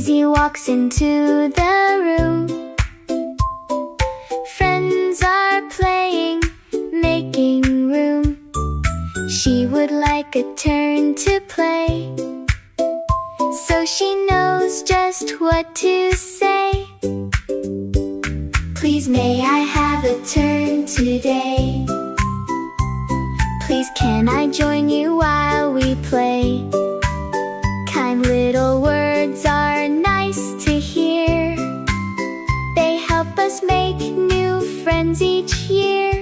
Daisy walks into the room. Friends are playing, making room. She would like a turn to play, so she knows just what to say. Please may I have a turn today? Please can I join you while we play? Kind little words are nice to hear. They help us make new friends each year.